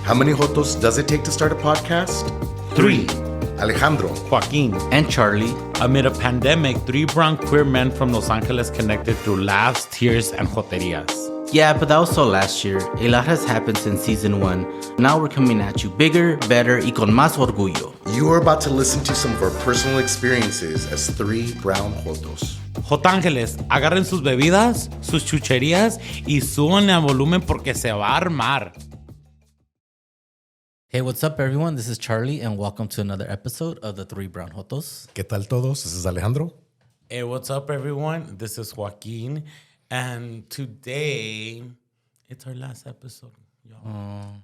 How many jotos does it take to start a podcast? 3. Alejandro, Joaquin. And Charlie. Amid a pandemic, 3 brown queer men from Los Angeles connected through laughs, tears, and joterias. Yeah, but that was so last year. A lot has happened since season 1. Now we're coming at you bigger, better, y con más orgullo. you are about to listen to some of our personal experiences as 3 brown jotos. Jotángeles, agarren sus bebidas, sus chucherias y súbanle a volumen porque se va a armar. Hey, what's up, everyone? This is Charlie, and welcome to another episode of the Three Brown Jotos. ¿Qué tal todos? This is Alejandro. Hey, what's up, everyone? This is Joaquin, and today it's our last episode, y'all.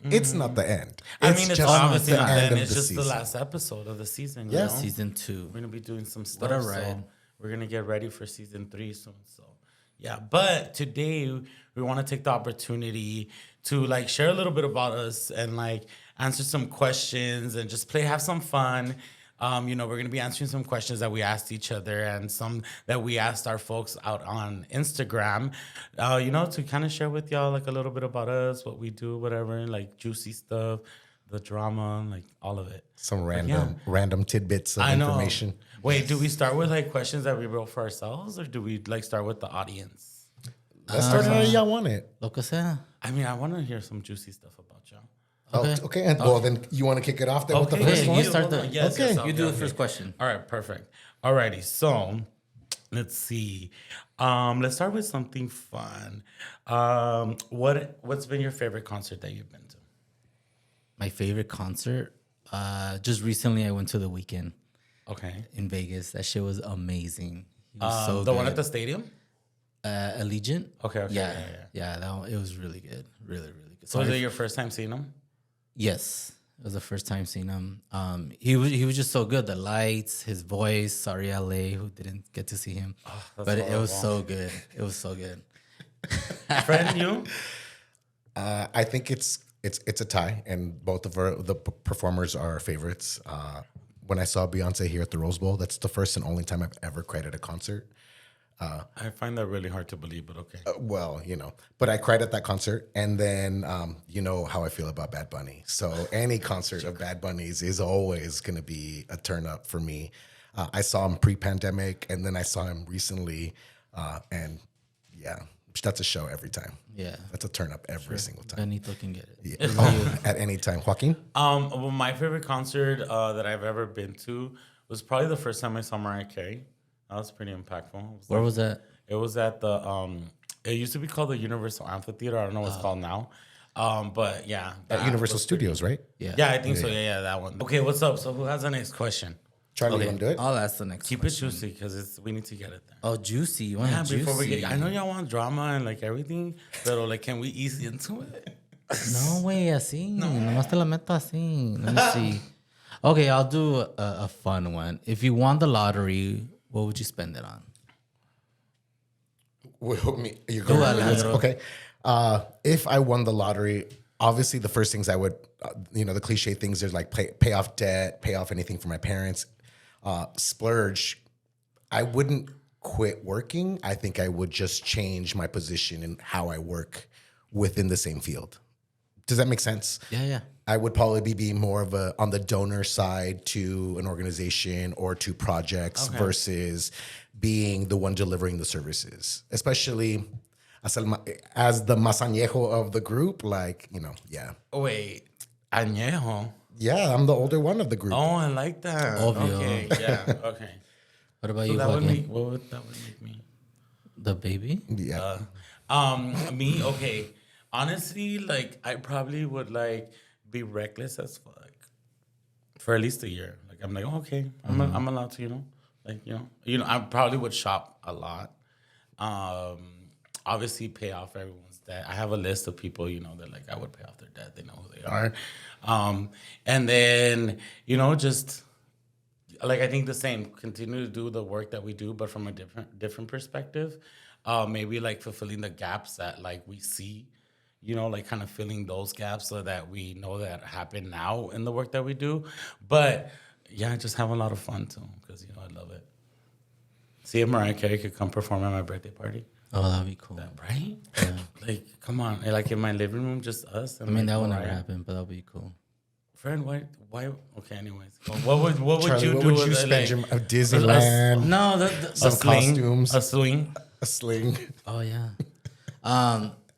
It's not the end. It's obviously not the end. of It's the just season. the last episode of the season. Yeah. You know? Season 2. We're gonna be doing some stuff. What a ride. So we're gonna get ready for season 3 soon. So yeah, but today we want to take the opportunity to share a little bit about us and answer some questions and just have some fun. We're gonna be answering some questions that we asked each other and some that we asked our folks out on Instagram. To kind of share with y'all a little bit about us, what we do, whatever, juicy stuff, the drama, all of it. Some random tidbits of information. Wait, do we start with questions that we wrote for ourselves, or do we start with the audience? Let's start how y'all want it. Lo que sea. I mean, I want to hear some juicy stuff about y'all. Okay. And well, then you want to kick it off then with the first Okay, one? you start the. Yes, Okay. yes, You do the okay. first question. All right, perfect. Alrighty, so let's see. Let's start with something fun. What's been your favorite concert that you've been to? My favorite concert. Just recently, I went to The Weeknd Okay. in Vegas. That shit was amazing. He was so The good. one at the stadium? Allegiant. Okay. Yeah. That one, it was really good. Really, really good. So was it your first time seeing them? Yes, it was the first time seeing him. He was just so good. The lights, his voice. Sorry, LA, who didn't get to see him, but it was so good. It was so good. Friend, you? I think it's a tie, and both of the performers are our favorites. When I saw Beyonce here at the Rose Bowl, that's the first and only time I've ever cried at a concert. I find that really hard to believe, but okay. But I cried at that concert, and then you know how I feel about Bad Bunny. So any concert of Bad Bunny's is always going to be a turn up for me. I saw him pre-pandemic, and then I saw him recently, and yeah, that's a show every time. Yeah, That's a turn up every single time. Benito can get it. Yeah. At any time. Joaquin? Well, my favorite concert that I've ever been to was probably the first time I saw Mariah Carey. That was pretty impactful. Where was that? It was at the it used to be called the Universal Amphitheater. I don't know what it's called now. But yeah. At Universal Studios, right? Yeah. Yeah, I think so. Yeah, that one. Okay, what's up? So who has the next question? Charlie, you want to do it? I'll ask the next. Keep it juicy because we need to get it there. Oh, juicy. You want Yeah, juicy? before we get, I know y'all want drama and everything, but can we ease into it? No, way, así. Nomás te la meto así. Let me see. Okay, I'll do a fun one. If you won the lottery, what would you spend it on? You're Go, Alejandro. Okay. If I won the lottery, obviously the first things I would, the cliche things is pay off debt, pay off anything for my parents, splurge. I wouldn't quit working. I think I would just change my position in how I work within the same field. Does that make sense? Yeah. I would probably be more of on the donor side to an organization or to projects versus being the one delivering the services, especially as the más añejo of the group. Yeah. Wait, añejo? Yeah, I'm the older one of the group. Oh, I like that. Obvio. Okay, yeah, okay. What about So you, that would Joaquin? make, what would that would make me? The baby? Yeah. Me, okay. Honestly, I probably would be reckless as fuck for at least a year. I'm okay, I'm allowed to, I probably would shop a lot. Obviously pay off everyone's debt. I have a list of people, that I would pay off their debt. They know who they are. And then, just I think the same, continue to do the work that we do, but from a different perspective. Maybe fulfilling the gaps that we see, kind of filling those gaps so that we know that happen now in the work that we do. But yeah, just have a lot of fun too, because I love it. See if Mariah Carey could come perform at my birthday party. Oh, that'd be cool. Right? Yeah. Like, come on. Like, in my living room, just us. And I mean, like, that would never Mariah. happen, but that'd be cool. Friend, why? Okay, anyways. Well, what would Charlie, you what do would with you it? spend Like, your Disneyland? No, Some costumes. A swing. A sling. oh yeah.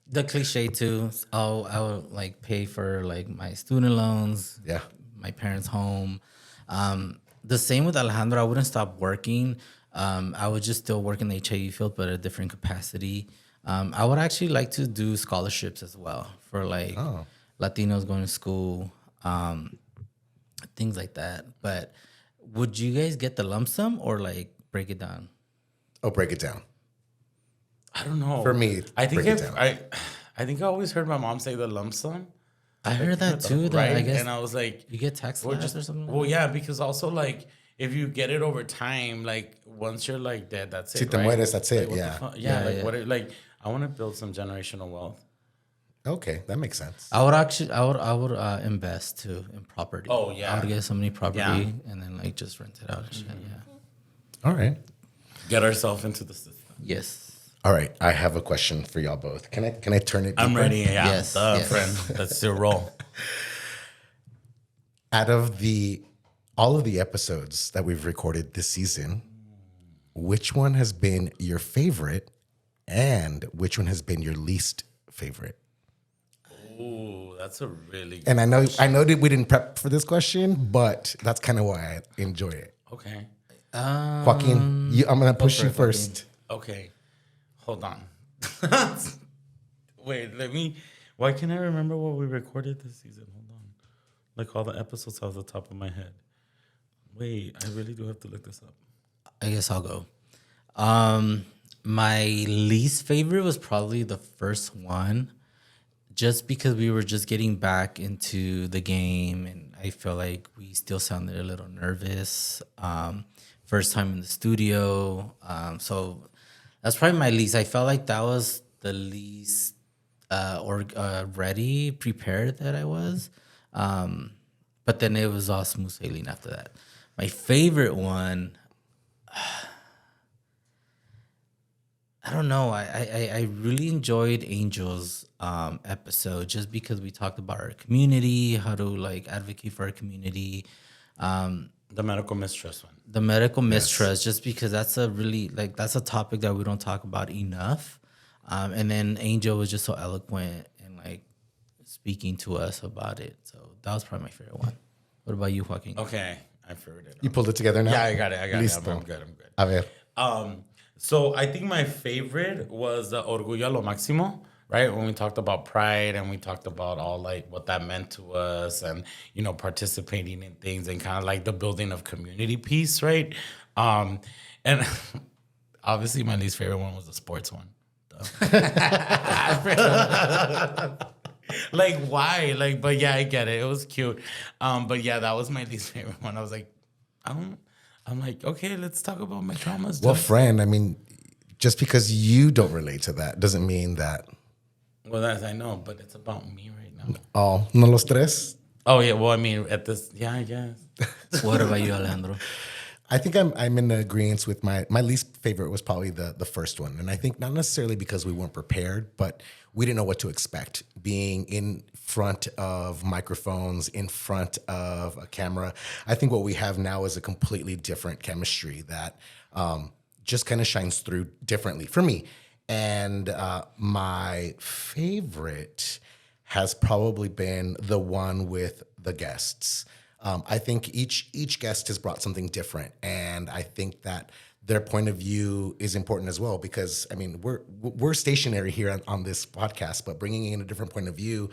The cliche too. Oh, I would like pay for like my student loans. Yeah. My parents' home. The same with Alejandro. I wouldn't stop working. I would just still work in the HIV field, but at a different capacity. I would actually like to do scholarships as well for like Latinos going to school, things like that. But would you guys get the lump sum or like break it down? Oh, break it down. I don't know. For me, I think break it down. I think I always heard my mom say the lump sum. I heard that too. That Right? I guess And I was like, you get tax slash or something. well, yeah, because also like if you get it over time, like once you're like dead, that's it. Si te right? mueres, that's it, Like, what yeah. the fuck? Yeah, like yeah. what? Like I want to build some generational wealth. Okay, that makes sense. I would invest too in property. Oh, yeah. I would get somebody property Yeah. and then like just rent it out and shit. Yeah. All right. Get ourselves into the system. Yes. All right. I have a question for y'all both. Can I turn it? I'm deeper? ready. Yeah, Yes, yes. friend. Let's still roll. Out of all of the episodes that we've recorded this season, which one has been your favorite, and which one has been your least favorite? Ooh, that's a really. And I know that we didn't prep for this question, but that's kind of why I enjoy it. Okay. Joaquin, I'm gonna push you first. Okay. Hold on. Wait, why can't I remember what we recorded this season? Hold on. Like all the episodes off the top of my head. Wait, I really do have to look this up. I guess I'll go. My least favorite was probably the first one, just because we were just getting back into the game, and I feel like we still sounded a little nervous. First time in the studio, so that's probably my least. I felt like that was the least ready, prepared that I was. But then it was all smooth sailing after that. My favorite one, I don't know. I really enjoyed Angel's episode just because we talked about our community, how to like advocate for our community. The medical mistrust one. The medical mistrust, just because that's a topic that we don't talk about enough. And then Angel was just so eloquent and like speaking to us about it. So that was probably my favorite one. What about you, Joaquin? Okay, I figured it out. You pulled it together now? Yeah, I got it. Listo. I'm good. A ver. So I think my favorite was the Orgullo a lo Máximo, right? When we talked about pride and we talked about all like what that meant to us and, you know, participating in things and kind of like the building of community piece, right? And obviously my least favorite one was the sports one. Like, why? Like, but yeah, I get it. It was cute. But yeah, that was my least favorite one. I was like, I'm like, okay, let's talk about my traumas. Well, friend, I mean, just because you don't relate to that doesn't mean that. Well, that's I know, but it's about me right now. Oh, no los tres? Oh yeah, well, I mean, at this, yeah, I guess. What about you, Alejandro? I think I'm in agreement with my least favorite was probably the first one. And I think not necessarily because we weren't prepared, but we didn't know what to expect. Being in front of microphones, in front of a camera. I think what we have now is a completely different chemistry that just kind of shines through differently for me. And my favorite has probably been the one with the guests. I think each guest has brought something different, and I think that their point of view is important as well because I mean we're stationary here on this podcast, but bringing in a different point of view,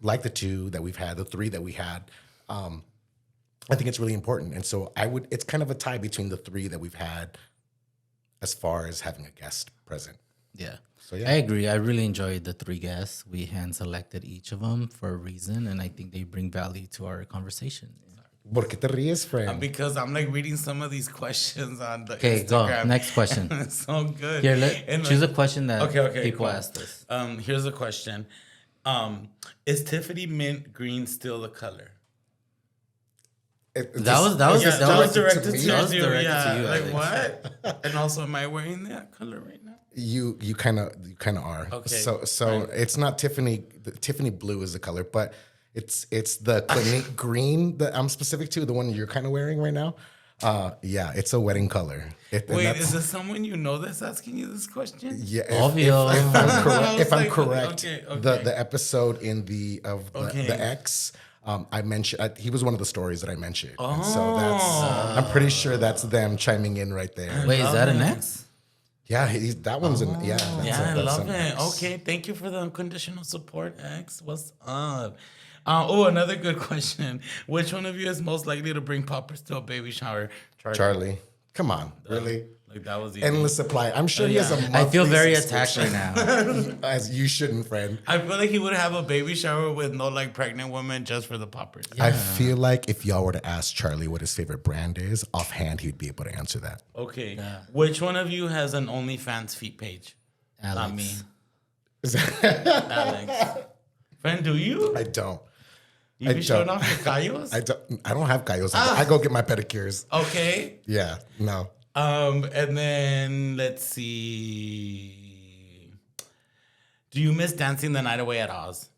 like the two that we've had, the three that we had, I think it's really important. And so it's kind of a tie between the three that we've had as far as having a guest present. Yeah. So yeah, I agree. I really enjoyed the three guests. We hand selected each of them for a reason, and I think they bring value to our conversation. ¿Por qué te ríes, friend? Because I'm like reading some of these questions on the Okay, Instagram. go. Next question. It's so good. Here, And, choose like, a question that people cool. asked us. Here's a question. Is Tiffany mint green still the color? That was directed to me. That was you. directed Yeah. to you, Like Alex. what? And also, am I wearing that color right now? You kind of are. Okay, So it's not Tiffany. Tiffany blue is the color, but it's the Clinique green that I'm specific to. The one you're kind of wearing right now. Yeah, it's a wedding color. Wait, is there someone you know that's asking you this question? Yeah, Obvio. if I'm like, correct, okay. the episode in the X. I mentioned he was one of the stories that I mentioned. And so I'm pretty sure that's them chiming in right there. Wait, is that an X? Yeah, that one's an yeah. I love an it. X. Okay, thank you for the unconditional support, X. What's up? Another good question. Which one of you is most likely to bring poppers to a baby shower? Charlie, come on, really? Like that was easy. Endless supply. I'm sure he has a monthly I feel very attacked right subscription. now. As you shouldn't, friend. I feel like he would have a baby shower with no like pregnant women just for the poppers. I feel like if y'all were to ask Charlie what his favorite brand is, offhand, he'd be able to answer that. Okay. Yeah. Which one of you has an OnlyFans feet page? Alex. Not me. Alex. Friend, do you? I don't. You be showing off your callos? I don't have callos. I go get my pedicures. Okay. Yeah, no. And then let's see. Do you miss dancing the night away at Oz?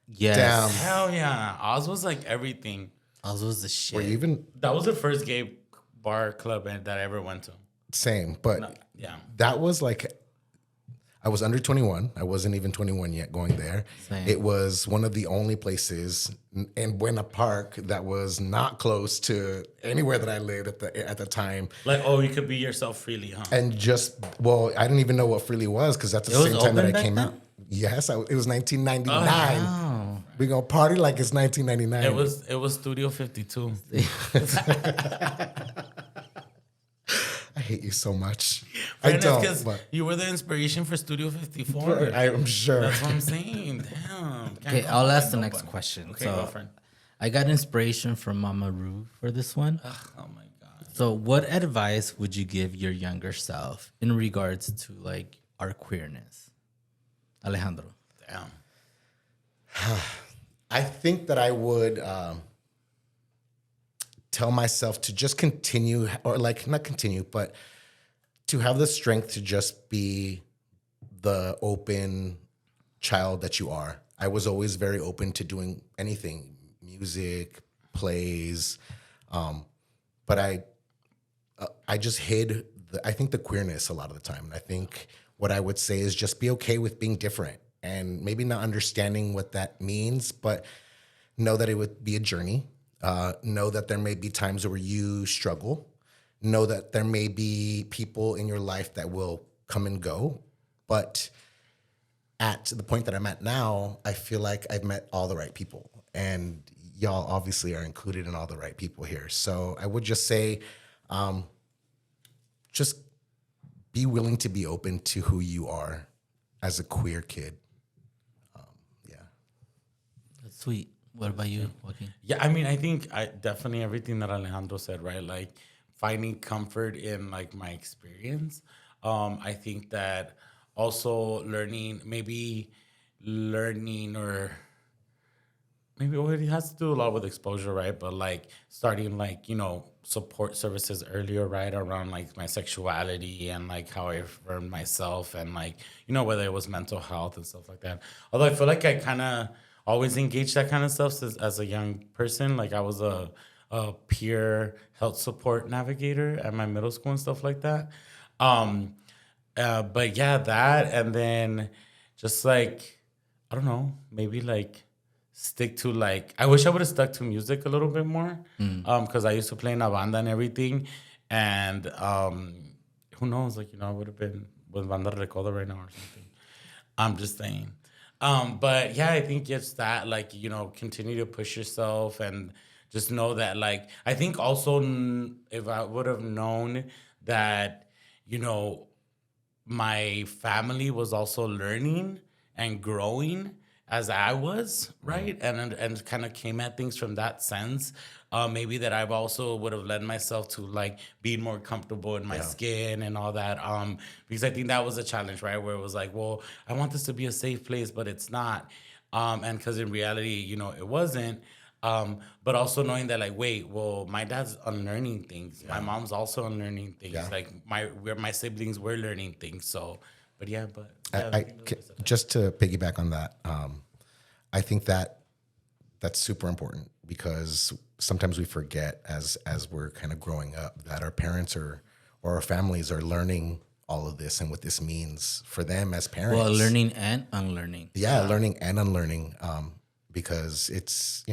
Yes. Damn. Hell yeah. Oz was like everything. Oz was the shit. Were you even That was the first gay bar club that I ever went to. same? But Yeah. that was like, I was under 21. I wasn't even 21 yet going there. Same. It was one of the only places in Buena Park that was not close to anywhere that I lived at the time. Like, oh, you could be yourself freely, huh? And I didn't even know what freely was because that's the same time that I came out. Yes, it was 1999. Wow. We gonna party like it's 1999. It was Studio 52. I hate you so much. And I it's don't. 'cause But you were the inspiration for Studio 54. I'm sure. That's what I'm saying. Damn. Okay, I'll ask the next question. Okay, So, girlfriend. I got inspiration from Mama Ru for this one. Oh my God. So, what advice would you give your younger self in regards to like our queerness? Alejandro. Damn. I think that I would tell myself to just continue, or like not continue, but to have the strength to just be the open child that you are. I was always very open to doing anything, music, plays, but I just hid I think the queerness a lot of the time. And I think what I would say is just be okay with being different and maybe not understanding what that means, but know that it would be a journey. Know that there may be times where you struggle. Know that there may be people in your life that will come and go. But at the point that I'm at now, I feel like I've met all the right people. And y'all obviously are included in all the right people here. So I would just say, just be willing to be open to who you are as a queer kid. That's sweet. What about you, Joaquin? Yeah, I mean, I think definitely everything that Alejandro said, right? Like finding comfort in like my experience. I think that also maybe it has to do a lot with exposure, right? But like starting like, support services earlier, right? Around like my sexuality and like how I affirmed myself and like, whether it was mental health and stuff like that. Although I feel like I kind of always engaged that kind of stuff as a young person. Like I was a peer health support navigator at my middle school and stuff like that. But yeah, that, and then just like, I don't know, maybe like stick to like, I wish I would have stuck to music a little bit more. Cause I used to play in a banda and everything. And who knows, like, I would have been with Banda Recoda right now or something. I'm just saying. But yeah, I think it's that, like, continue to push yourself and just know that, like, I think also if I would have known that, my family was also learning and growing as I was, right? And kind of came at things from that sense. Maybe that I've also would have led myself to like being more comfortable in my skin and all that. Because I think that was a challenge, right? Where it was like, well, I want this to be a safe place, but it's not. And because in reality, it wasn't. But also knowing that, like, wait, well, my dad's unlearning things. My mom's also unlearning things. Yeah. Like, my siblings were learning things. So, but yeah, Just to piggyback on that, I think that that's super important because sometimes we forget as we're kind of growing up that our parents or our families are learning all of this and what this means for them as parents. Well, learning and unlearning. Yeah, learning and unlearning, because it's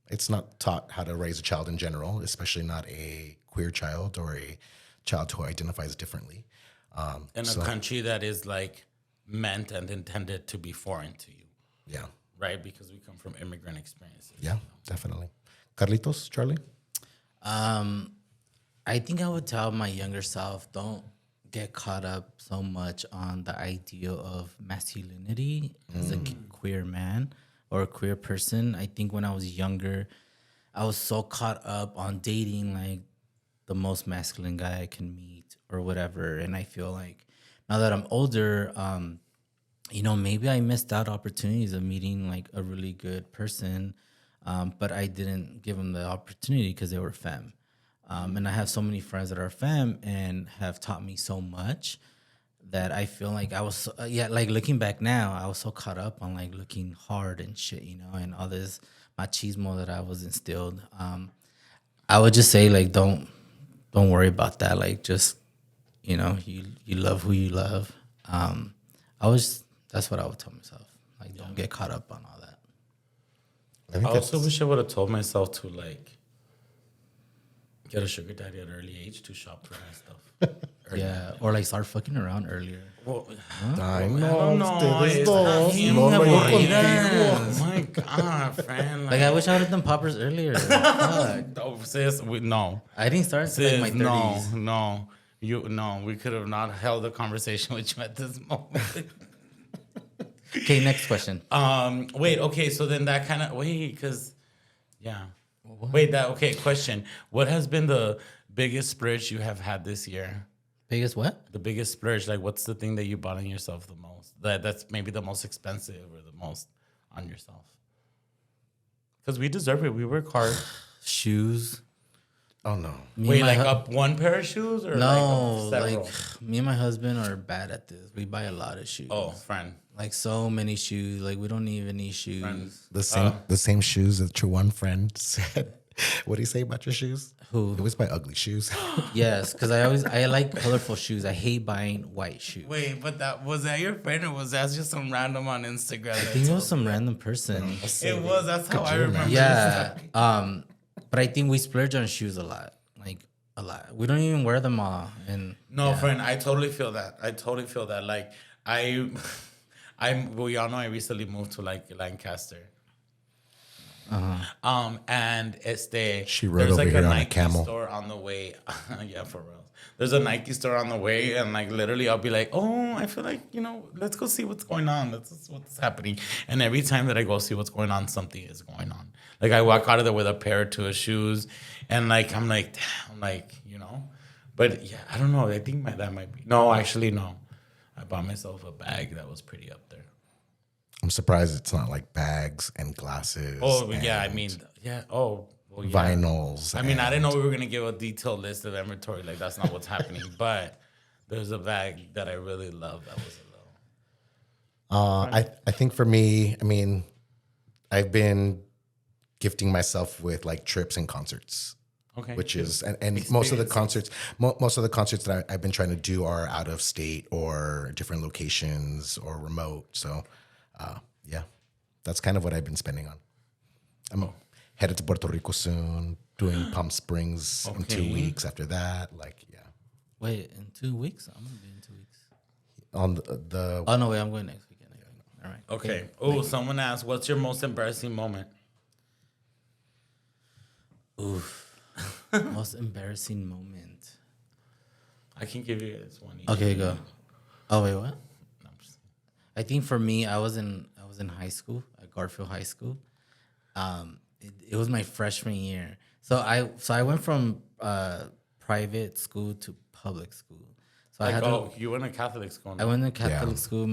it's not taught how to raise a child in general, especially not a queer child or a child who identifies differently. In a country that is like meant and intended to be foreign to you. Yeah. Right? Because we come from immigrant experiences. Yeah, definitely. Carlitos, Charlie? I think I would tell my younger self, don't get caught up so much on the ideal of masculinity as a queer man or a queer person. I think when I was younger, I was so caught up on dating like the most masculine guy I can meet or whatever. And I feel like now that I'm older, maybe I missed out opportunities of meeting like a really good person, but I didn't give them the opportunity because they were femme. And I have so many friends that are femme and have taught me so much that I feel like I was, like looking back now, I was so caught up on like looking hard and shit, and all this machismo that I was instilled. I would just say like, don't worry about that. Like just, you love who you love. That's what I would tell myself. Like, don't get caught up on all that. I also wish I would have told myself to like get a sugar daddy at an early age to shop for my stuff. Yeah, or like start fucking around earlier. Well, I don't know. know. Ustedes It's not dos. him, No, boy. yo contigo. Oh my God, friend. Like I wish I would have done poppers earlier. Fuck. Oh, sis, no. I didn't start until Sis, like my 30s. no. We could have not held a conversation with you at this moment. Okay, next question. Wait, okay, so then that kind of question. What has been the biggest splurge you have had this year? Biggest what? The biggest splurge, like what's the thing that you bought on yourself the most? That's maybe the most expensive or the most on yourself. Because we deserve it. We work hard. Shoes. Oh, no. Me and my up one pair of shoes or No, like up several? like me and my husband are bad at this. We buy a lot of shoes. Oh, friend. Like so many shoes. Like we don't even need shoes. Friends. The same shoes that your one friend said. What do you say about your shoes? Who? It was my ugly shoes. Yes, because I like colorful shoes. I hate buying white shoes. Wait, but was that your friend or was that just some random on Instagram? I think it was some random person. It was. That's how I remember. Yeah. But I think we splurge on shoes a lot. Like a lot. We don't even wear them all. And Friend, I totally feel that. Like we all know I recently moved to like Lancaster. And She rode there's over like here a on a Nike camel. store on the way. Yeah, for real. There's a Nike store on the way, and like literally, I'll be like, "Oh, I feel like let's go see what's going on. Let's see what's happening." And every time that I go see what's going on, something is going on. Like I walk out of there with a pair or two of shoes, and like I'm like, damn, like But yeah, I don't know. I think that might be. No, actually, no. I bought myself a bag that was pretty up there. I'm surprised it's not like bags and glasses. Oh, yeah. I and mean, yeah. Oh, well, yeah. vinyls. I mean, I didn't and- know we were going to give a detailed list of inventory. Like, that's not what's happening. But there's a bag that I really love that was a little. I think for me, I mean, I've been gifting myself with like trips and concerts. Okay. Which is and most of the concerts that I've been trying to do are out of state or different locations or remote. So, yeah, that's kind of what I've been spending on. I'm headed to Puerto Rico soon, doing Palm Springs in 2 weeks. After that, like, yeah. wait, in 2 weeks? I'm gonna be in 2 weeks. On the Oh no, wait, I'm going next weekend. All right. Okay. Oh, someone asked, what's your most embarrassing moment? Oof. Most embarrassing moment. I can give you this one. Okay, go. Oh wait, what? No, I'm just- I think for me, I was in high school at Garfield High School. It was my freshman year, so I went from private school to public school. So I had to. You went to Catholic school. I went to Catholic school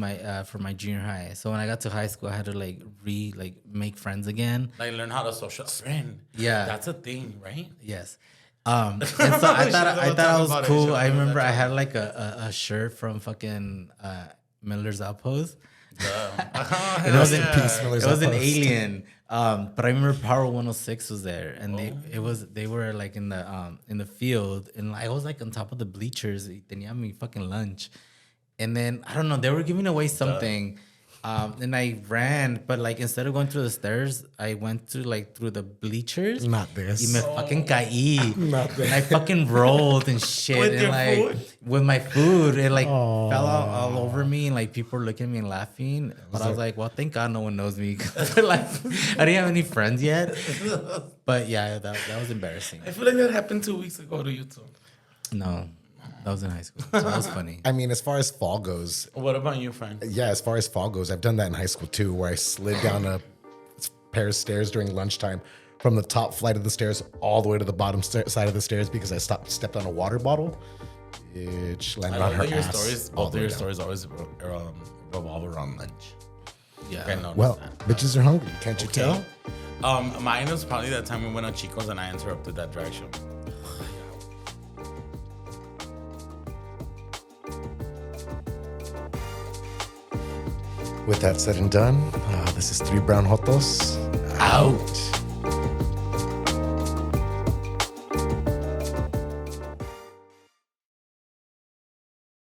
for my junior high. So when I got to high school, I had to make friends again. Like learn how to social friend. Yeah, that's a thing, right? Yes. And so I thought I was cool. I remember I had like a shirt from fucking Miller's Outpost. It was in peace. It was an alien. But I remember Power 106 was there, and they were like in the field, and I was like on top of the bleachers. Tenía mi fucking lunch, and then I don't know, they were giving away something. And I ran, but like instead of going through the stairs, I went through the bleachers. Not this. Y me fucking caí. Not this. And I fucking rolled and shit. With and your like food? with my food, it like fell out all over me, and like people were looking at me and laughing. But I was like, well, thank God no one knows me. Like I didn't have any friends yet. But yeah, that was embarrassing. I feel like that happened 2 weeks ago to you too. No. That was in high school. So that was funny. I mean, as far as fall goes, What about you, friend? yeah, as far as fall goes, I've done that in high school too, where I slid down a pair of stairs during lunchtime from the top flight of the stairs all the way to the bottom side of the stairs because I stepped on a water bottle. It landed on her ass. Both of your stories always revolve around lunch. Yeah. Well, bitches are hungry. Can't you tell? Mine was probably that time we went on Chico's and I interrupted that drag show. With that said and done, this is Three Brown Jotos out.